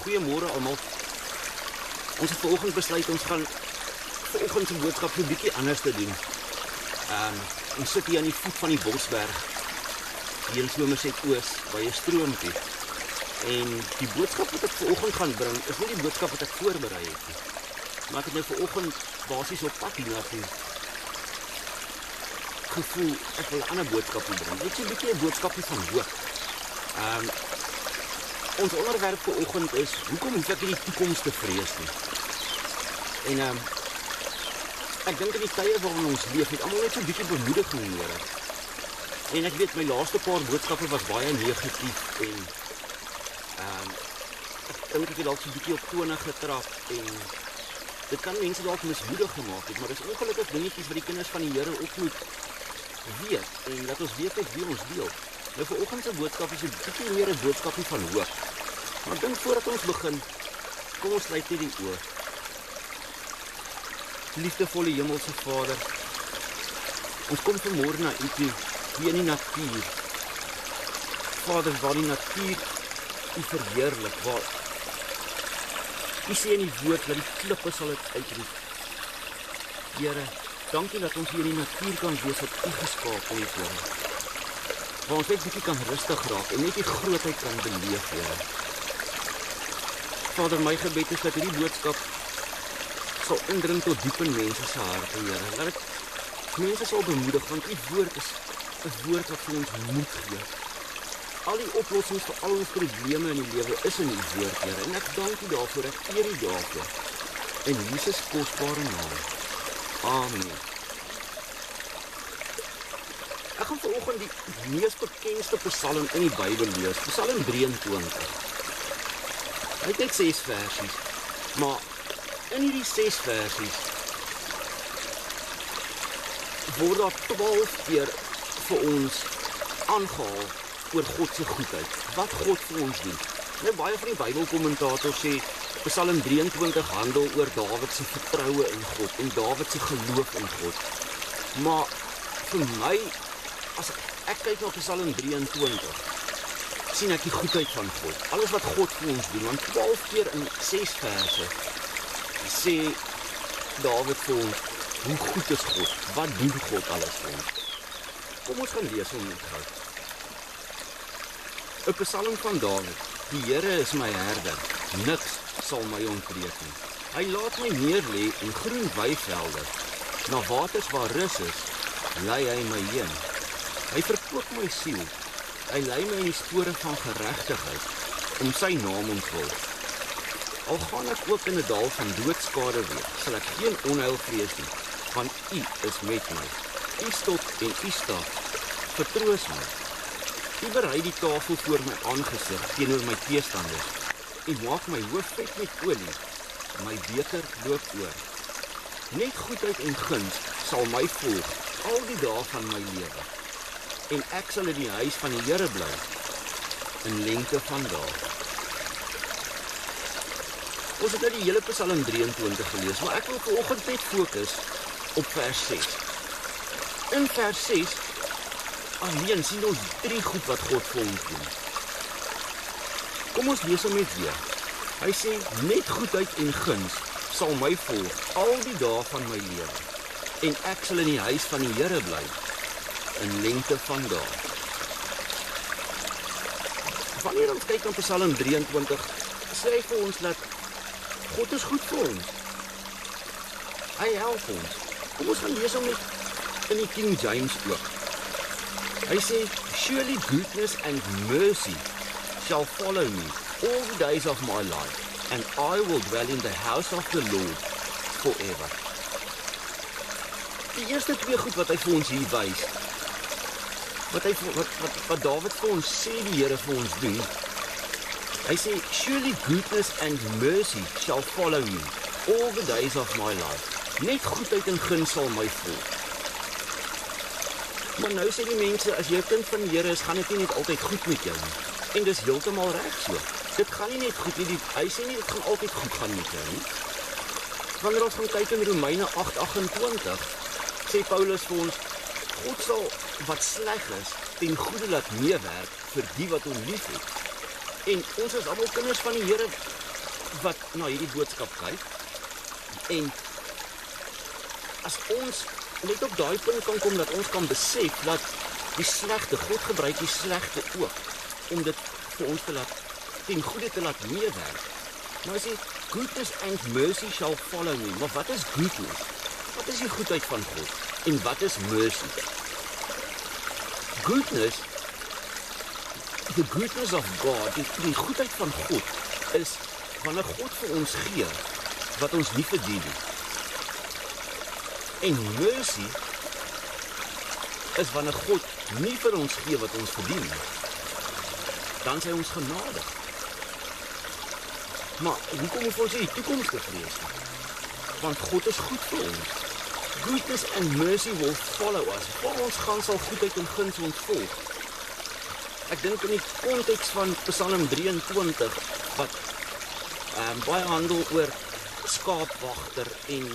Goeiemôre almal. Ons het vanoggend besluit ons gaan vanoggend se boodskap so 'n bietjie anders te doen. Ons sit hier aan die voet van die Bosberg, hier in Somerset Oos, by 'n stroompie. En die boodskap wat ek vanoggend gaan bring, is nie die boodskap wat ek voorberei het nie. Maar ek het nou vanoggend basies op pad hiernatoe gevoel ek wil 'n ander boodskap bring. Net so 'n bietjie 'n boodskapie van hoop. Ons onderwerp vanoggend is, hoekom hoef ek nie die toekoms te vrees nie? En ek dink in die tye waarin ons leef, het almal net so 'n bietjie bemoediging nodig. En ek weet, my laaste paar boodskappe was baie negatief en ek dink ek het dalk so 'n bietjie op tone getrap en dit kan mense dalk mismoedig gemaak het, maar dis ongelukkig dingetjies wat die kinders van die Here ook moet weet en dat ons weet met wie ons deel. Nou vanoggend se boodskap is 'n bietjie meer 'n boodskapie van hoop. Maar ek dink voordat ons begin, kom ons sluit net die oë. Liefdevolle Hemelse Vader, ons kom vanmôre na U toe, hier in die natuur. Vader, waar die natuur U verheerlik, waar U sê in die woord dat die klippe sal dit uitroep. Here, dankie dat ons hier in die natuur kan wees wat U geskaap het, Here. Waar ons net bietjie kan rustig raak en net die grootheid kan beleef, Here. Vader, my gebed is dat hierdie boodskap sal indring tot diep in mense se harte, Here. Laat dit mense sal bemoedig, want U woord is 'n woord wat vir ons moed gee. Al die oplossings vir al ons probleme in die lewe is in U woord, Here. En ek dank U daarvoor, ek eer U daarvoor. In Jesus kosbare naam. Amen. Ek gaan vanoggend die mees bekendste psalm in die Bybel lees, Psalm 23. Hy het net 6 versies, maar in hierdie 6 versies word daar 12 keer vir ons aangehaal oor God se goedheid, wat God vir ons doen. Nou baie van die Bybelkommentators sê Psalm 23 handel oor Dawid se vertroue in God en Dawid se geloof in God. Maar vir my, as ek kyk na Psalm 23, sien ek die goedheid van God. Alles wat God vir ons doen, want 12 keer in 6 verse sê Dawid vir ons, hoe goed is God? Wat doen God alles vir ons? Kom ons gaan lees hom net gou. 'n Psalm van Dawid. Die Here is my herder, niks sal my ontbreek nie. Hy laat my neerlê in groen weivelde, na waters waar rus is, lei hy my heen. Hy verkoop my siel, hy lei my in die spore van geregtigheid, om sy naam ontwil. Al gaan ek ook in 'n dal van doodskade weer, sal ek geen onheil vrees nie, want U is met my. U stok en U staf vertroos my. U berei die tafel voor my aangesig teenoor my teestanders. U maak my hoof vet met olie, my beker loop oor. Net goedheid en guns sal my volg al die dae van my lewe. En ek sal in die huis van die Here bly, in lengte van dae. Ons het nou die hele Psalm 23 gelees, maar ek wil vanoggend net fokus op vers 6. In vers 6 alleen sien ons 3 goed wat God vir ons doen. Kom ons lees hom net weer. Hy sê, net goedheid en guns sal my volg al die dae van my lewe. En ek sal in die huis van die Here bly, in lengte van dae. Wanneer ons kyk na Psalm 23, sê hy vir ons dat God is goed vir ons. Hy help ons. Kom ons gaan lees hom net in die King James ook. Hy sê, surely goodness and mercy shall follow me all the days of my life, and I will dwell in the house of the Lord forever. Die eerste 2 goed wat hy vir ons hier wys, wat Dawid vir ons sê die Here vir ons doen, hy sê, surely goodness and mercy shall follow me all the days of my life. Net goedheid en guns sal my volg. Maar nou sê die mense, as jy 'n kind van die Here is, gaan dit nie net altyd goed met jou nie. En dis heeltemal reg so. Dit gaan nie net goed nie, hy sê nie dit gaan altyd goed gaan met jou nie. Wanneer ons gaan kyk in Romeine 8:28, sê Paulus vir ons, God sal wat sleg is, ten goeie laat meewerk vir die wat hom liefhet. En ons is almal kinders van die Here wat na hierdie boodskap kyk en as ons net op daai punt kan kom dat ons kan besef dat die slegte, God gebruik die slegte ook om dit vir ons te laat ten goeie te laat meewerk. Maar as jy goodness and mercy shall follow me, maar wat is goodness? Wat is die goedheid van God? En wat is mercy? Goodness, the goodness of God, die goedheid van God is wanneer God vir ons gee wat ons nie verdien nie. En mercy is wanneer God nie vir ons gee wat ons verdien nie. Dan is hy ons genadig. Maar hoekom hoef ons die toekoms te vrees nie? Want God is goed vir ons. Goodness and mercy will follow us. Waar ons gaan sal goedheid en guns ons volg. Ek dink in die konteks van Psalm 23 wat baie handel oor skaapwagter en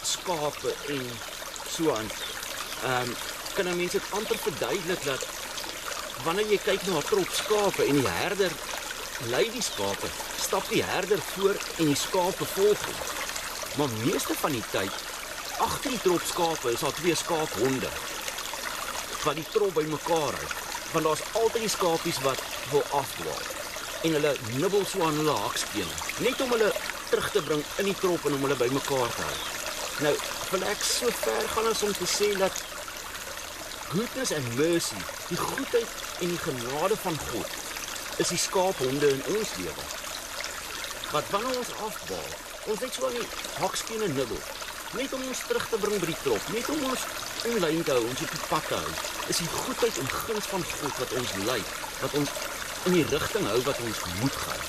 skape en so aan. Kan 'n mens dit amper verduidelik dat wanneer jy kyk na 'n trop skape en die herder lei die skape, stap die herder voor en die skape volg hom. Maar meeste van die tyd agter die trop skape is daar 2 skaaphonde wat die trop bymekaar hou, want daar's altyd die skapies wat wil afdwaal en hulle nibbel so aan hulle hakspene, net om hulle terug te bring in die trop en om hulle bymekaar te hou. Nou, wil ek so ver gaan as om te sê dat goodness and mercy, die goedheid en die genade van God, is die skaaphonde in ons lewe. Wat wanneer ons afdwaal, ons net so aan die hakspene nibbel, net om ons terug te bring by die trop, net om ons in lyn te hou, ons op die pad te hou, is die goedheid en guns van God wat ons lei, wat ons in die rigting hou wat ons moet gaan.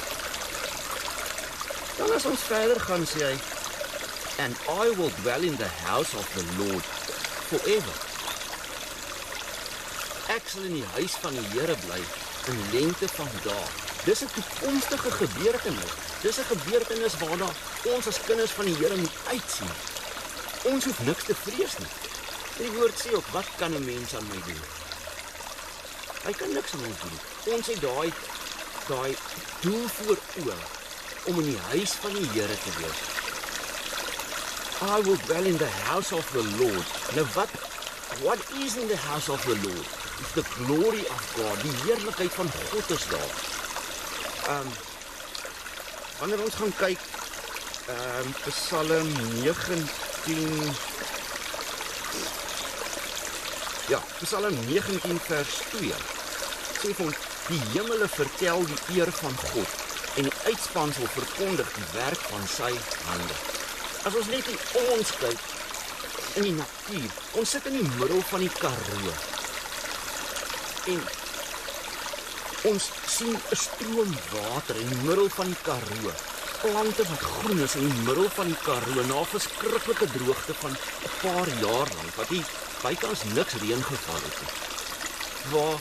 Dan as ons verder gaan, sê hy, and I will dwell in the house of the Lord forever. Ek sal in die huis van die Here bly in lengte van dae. Dis 'n toekomstige gebeurtenis. Dis 'n gebeurtenis waarna ons as kinders van die Here moet uitsien. Ons hoef niks te vrees nie. Die woord sê ook, wat kan 'n mens aan my doen? Hy kan niks aan ons doen. Ons het daai doel voor oë om in die huis van die Here te wees. I will dwell in the house of the Lord. Nou what is in the house of the Lord? It's the glory of God. Die heerlikheid van God is daar. Wanneer ons gaan kyk, Psalm 19, Psalm 19 vers 2, sê vir ons, die hemele vertel die eer van God, en die uitspansel verkondig die werk van sy hande. As ons net om ons kyk, in die natuur, ons sit in die middel van die Karoo, en ons sien 'n stroom water in die middel van die Karoo, plante wat groen is in die middel van die Karoo, na 'n verskriklike droogte van 'n paar jaar lank, wat hier bykans niks reën geval het nie. Waar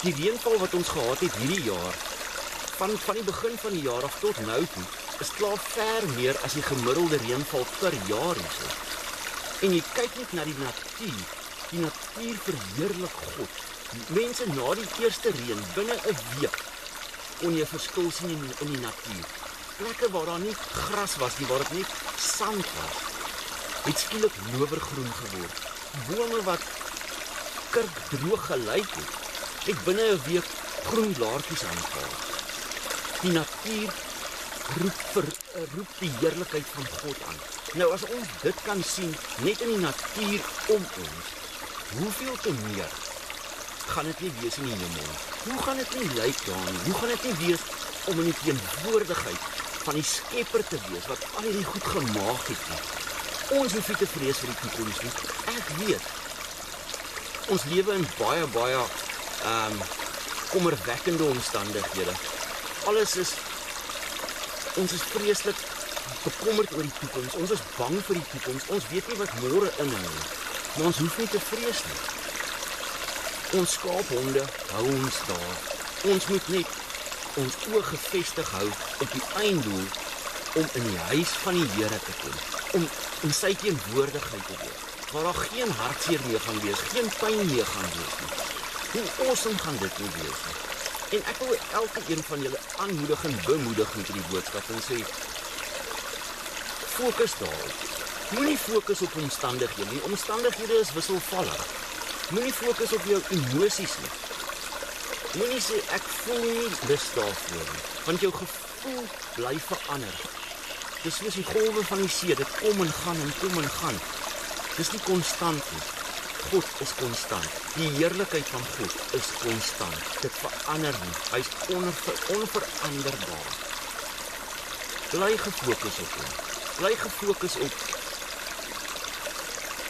die reënval wat ons gehad het hierdie jaar, van die begin van die jaar af tot nou toe, is klaar ver meer as die gemiddelde reënval per jaar hierso. En jy kyk net na die natuur verheerlik God. Mense, na die eerste reën, binne 'n week, kon jy verskil sien in die natuur. Plekke waar daar nie gras was nie, waar dit net sand was, het skielik lowergroen geword. Bome wat kurkdroog gelyk het binne 'n week groen blaartjies aangehaal. Die natuur roep die heerlikheid van God aan. Nou as ons dit kan sien, net in die natuur om ons, hoeveel te meer gaan dit nie wees in die hemel? Hoe gaan dit nie lyk daar nie? Hoe gaan dit nie wees om in die teenwoordigheid van die Skepper te wees, wat al hierdie goed gemaak het nie? Ons hoef nie te vrees vir die toekoms nie. Ek weet, ons lewe in baie kommerwekkende omstandighede. Ons is vreeslik bekommerd oor die toekoms. Ons is bang vir die toekoms. Ons weet nie wat môre inhou nie. Maar ons hoef nie te vrees nie. Ons skaaphonde hou ons daar. Ons moet net ons oë gefestig hou op die einddoel om in die huis van die Here te kom, om in sy teenwoordigheid te wees, waar daar geen hartseer meer gaan wees, geen pyn meer gaan wees nie. Hoe awesome gaan dit nie wees nie? En ek wil elke een van julle aanmoedig en bemoedig met die boodskap en sê, fokus daarop. Moenie fokus op omstandighede nie. Omstandighede is wisselvallig. Moenie fokus op jou emosies nie. Moenie sê ek voel nie lus daarvoor nie, want jou gevoel bly verander. Dis soos die golwe van die see, dit kom en gaan en kom en gaan. Dis nie konstant nie. God is konstant. Die heerlikheid van God is konstant. Dit verander nie. Hy is onveranderbaar. Bly gefokus op hom. Bly gefokus op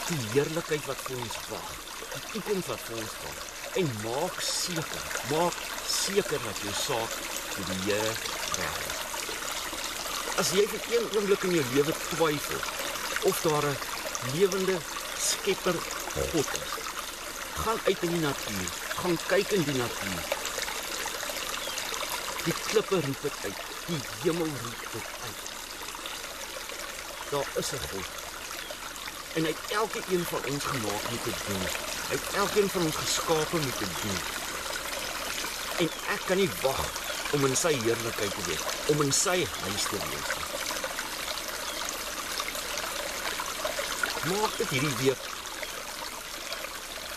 die heerlikheid wat vir ons wag. Die toekoms wat vir ons wag. En maak seker dat jou saak met die Here reg is. As jy vir een oomblik in jou lewe twyfel of daar 'n lewende skepper God is, gaan uit in die natuur, gaan kyk in die natuur. Die klippe roep dit uit, die hemel roep dit uit. Daar is 'n God. En hy het elke een van ons gemaak met 'n doel. Hy het elkeen van ons geskape met 'n doel. En ek kan nie wag om in sy heerlikheid te wees, om in sy huis te wees. Maak dit hierdie week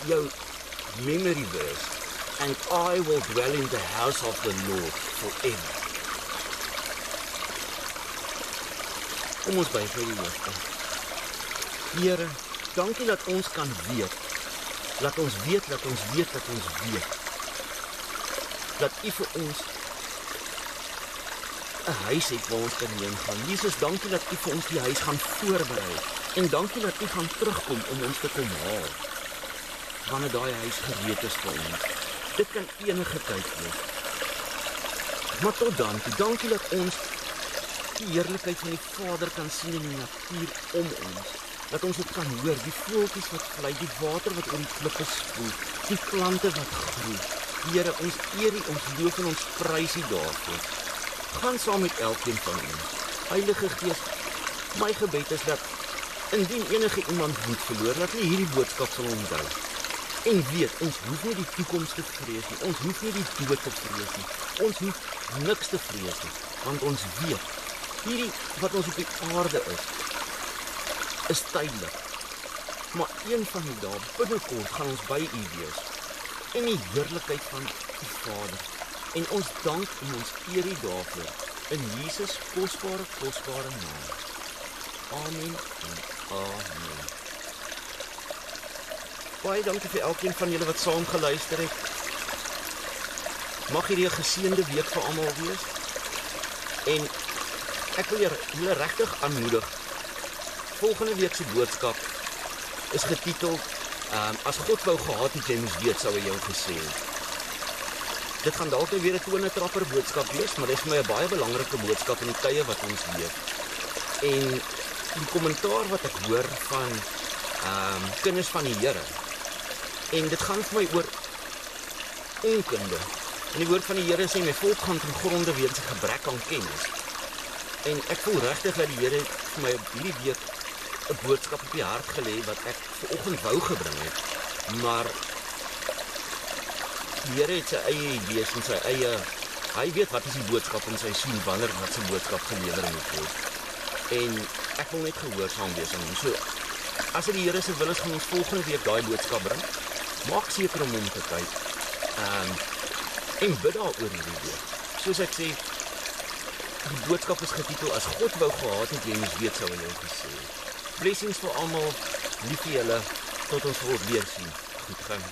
jou memory verse. And I will dwell in the house of the Lord forever. Kom ons by vir die hoofde. Here, dankie dat ons kan weet. Laat ons weet dat U vir ons 'n huis het waar ons kan heen gaan. Jesus, dankie dat U vir ons die huis gaan voorberei. En dankie dat U gaan terugkom om ons te kom haal. Wanneer daai huis gereed is vir ons. Dit kan enige tyd wees. Maar tot dan, dankie dat ons die heerlikheid van die Vader kan sien in die natuur om ons. Dat ons dit kan hoor, die voeltjies wat vlieg, die water wat oor die klippe spoel, die plante wat groei. Here, ons eer U, ons loof en ons prys U daarvoor. Gaan saam met elkeen van ons. Heilige Gees, my gebed is dat indien enige iemand moed verloor, dat hulle hierdie boodskap sal onthou. En weet, ons hoef nie die toekoms te vrees nie, ons hoef nie die dood te vrees nie, ons hoef niks te vrees nie, want ons weet, hierdie wat ons op die aarde is tydelik. Maar een van die dae binnekort gaan ons by U wees in die heerlikheid van die Vader. En ons dank en ons eer U daarvoor in Jesus kosbare naam. Amen en amen. Baie dankie vir elkeen van julle wat saam geluister het. Mag hierdie 'n geseënde week vir almal wees. En ek wil julle regtig aanmoedig. Volgende week se boodskap is getiteld as God wou gehad het jy moes weet, sou hy jou gesê het. Dit gaan dalk weer 'n tone-trapper boodskap wees, maar dit is vir my 'n baie belangrike boodskap in die tye wat ons leef. En die kommentaar wat ek hoor van kinders van die Here. En dit gaan vir my oor onkunde. En die woord van die Here sê my volk gaan ten gronde weens 'n gebrek aan kennis. En ek voel regtig dat die Here vir my op hierdie week 'n boodskap op die hart gelê wat ek vanoggend wou gebring het. Maar die Here het sy eie idees en sy eie, hy weet wat is die boodskap in sy sien wanneer wat sy boodskap gelewer moet word. En ek wil net gehoorsaam wees aan hom. So as dit die Here se wil is, gaan ons volgende week daai boodskap bring. Maak seker om hom te kyk. En bid daaroor hierdie week. Soos ek sê, die boodskap is getitel as God wou gehad het jy moes weet, sou hy jou gesê het. Blessings vir almal, lief vir julle, tot ons weer sien. Goed gaan.